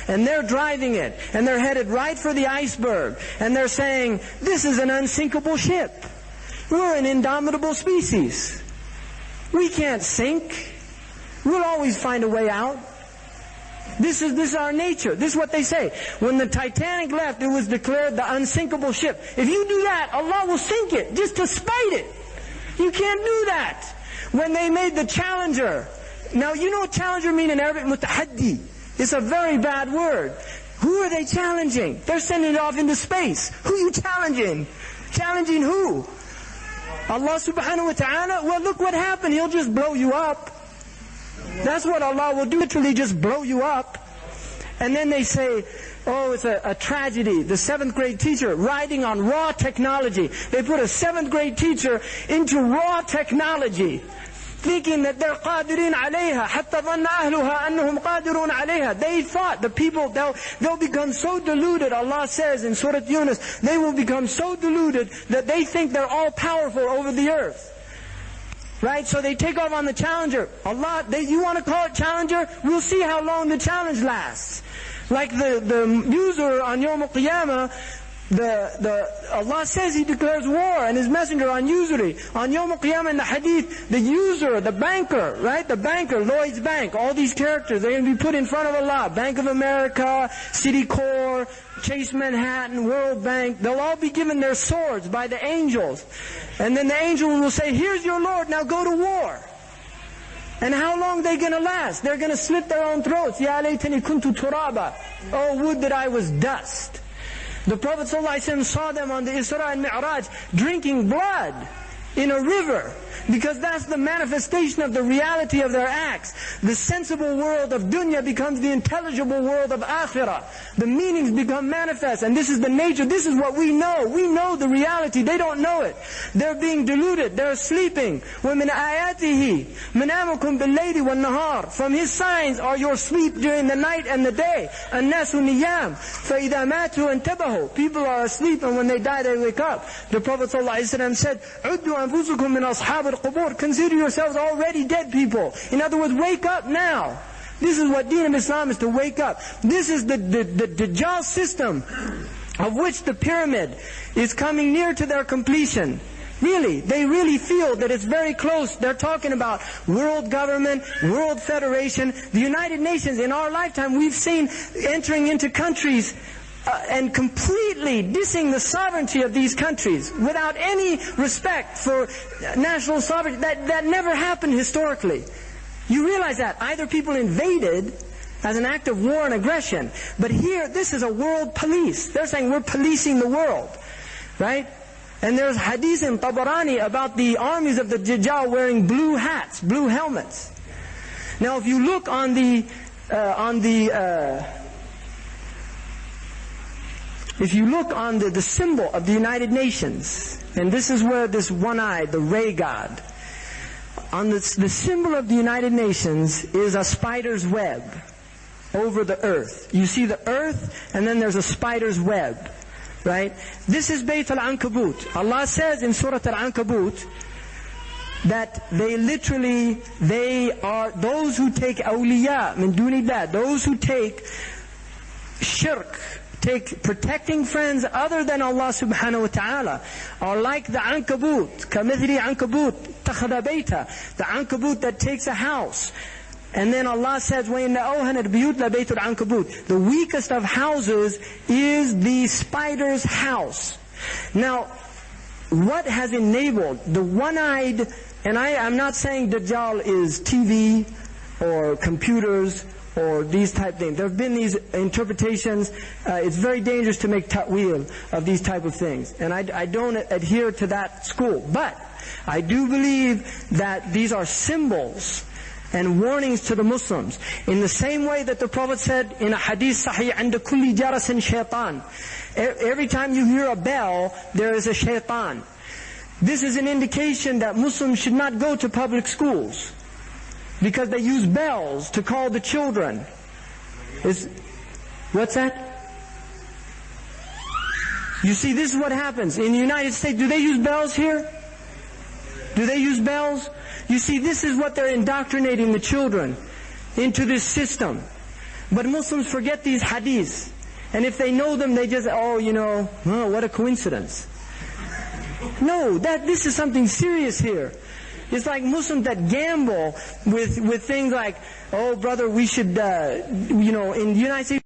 and they're driving it, and they're headed right for the iceberg, and they're saying, this is an unsinkable ship. We're an indomitable species. We can't sink. We'll always find a way out. This is our nature. This is what they say. When the Titanic left, it was declared the unsinkable ship. If you do that, Allah will sink it, just to spite it. You can't do that. When they made the Challenger, now you know what Challenger mean in Arabic? Mutahaddi. It's a very bad word. Who are they challenging? They're sending it off into space. Who are you challenging? Challenging who? Allah subhanahu wa ta'ala? Well, look what happened. He'll just blow you up. That's what Allah will do, literally just blow you up. And then they say, oh, it's a tragedy. The 7th grade teacher riding on raw technology. They put a 7th grade teacher into raw technology, thinking that they're قادرين عليها حتى ظن أهلها أنهم قادرون عليها. They thought the people, they'll become so deluded. Allah says in Surah Yunus, they will become so deluded that they think they're all powerful over the earth. Right? So they take off on the Challenger. Allah, you want to call it Challenger? We'll see how long the challenge lasts. Like the user on Yawm al-Qiyamah, Allah says He declares war and His messenger on usury. On Yawm al-Qiyamah in the hadith, the user, the banker, right? The banker, Lloyd's Bank, all these characters, they're going to be put in front of Allah. Bank of America, Citicorp, Chase Manhattan, World Bank, they'll all be given their swords by the angels. And then the angel will say, here's your Lord, now go to war. And how long are they going to last? They're going to slit their own throats. Ya laytani kuntu turaba. Oh, would that I was dust. The Prophet ﷺ saw them on the Isra and Mi'raj drinking blood in a river, because that's the manifestation of the reality of their acts. The sensible world of dunya becomes the intelligible world of akhirah. The meanings become manifest, and this is the nature, this is what we know. We know the reality, they don't know it. They're being deluded, they're sleeping. وَمِنْ آيَاتِهِ مَنَامُكُمْ بِاللَّيْلِ وَالنَّهَارِ. From His signs are your sleep during the night and the day. النَّاسُ نِيَامٌ فَإِذَا مَاتُوا انْتَبَهُوا. People are asleep, and when they die they wake up. The Prophet ﷺ said, عُدُّوا أَنفُسُكُمْ مِنْ أَصْحَابِ الْقُبُورِ. Consider yourselves already dead people. In other words, wake up now. This is what Deen of Islam is, to wake up. This is the Dajjal system, of which the pyramid is coming near to their completion. Really, they really feel that it's very close. They're talking about world government, world federation, the United Nations. In our lifetime, we've seen entering into countries and completely dissing the sovereignty of these countries without any respect for national sovereignty. That never happened historically. You realize that. Either people invaded as an act of war and aggression, but here, this is a world police. They're saying we're policing the world, right? And there's hadith in Tabarani about the armies of the Dajjal wearing blue hats, blue helmets. Now if you look on the symbol of the United Nations, and this is where this one-eyed, the ray god, on the symbol of the United Nations is a spider's web over the earth. You see the earth, and then there's a spider's web, right? This is Bayt al-Ankabut. Allah says in Surah al-Ankabut that they are those who take awliya min dunillah, those who take shirk, take protecting friends other than Allah subhanahu wa ta'ala, are like the Ankabut, kamithri Ankabut, takhada bayta, the Ankabut that takes a house. And then Allah says, وَإِنَّ أَوْهَنَ الْبِيُوتِ لَبَيْتُ الْعَنْكَبُوتِ. The weakest of houses is the spider's house. Now, what has enabled the one-eyed, and I'm not saying Dajjal is TV or computers or these type things. There have been these interpretations. It's very dangerous to make ta'wil of these type of things. And I don't adhere to that school. But I do believe that these are symbols and warnings to the Muslims. In the same way that the Prophet said in a hadith sahih, عند كل جرس شيطان. Every time you hear a bell, there is a shaitan. This is an indication that Muslims should not go to public schools, because they use bells to call the children. What's that? You see, this is what happens. In the United States, do they use bells here? Do they use bells? You see, this is what they're indoctrinating the children into, this system. But Muslims forget these hadiths. And if they know them, they just, what a coincidence. No, this is something serious here. It's like Muslims that gamble with things like, oh brother, we should, in the United States,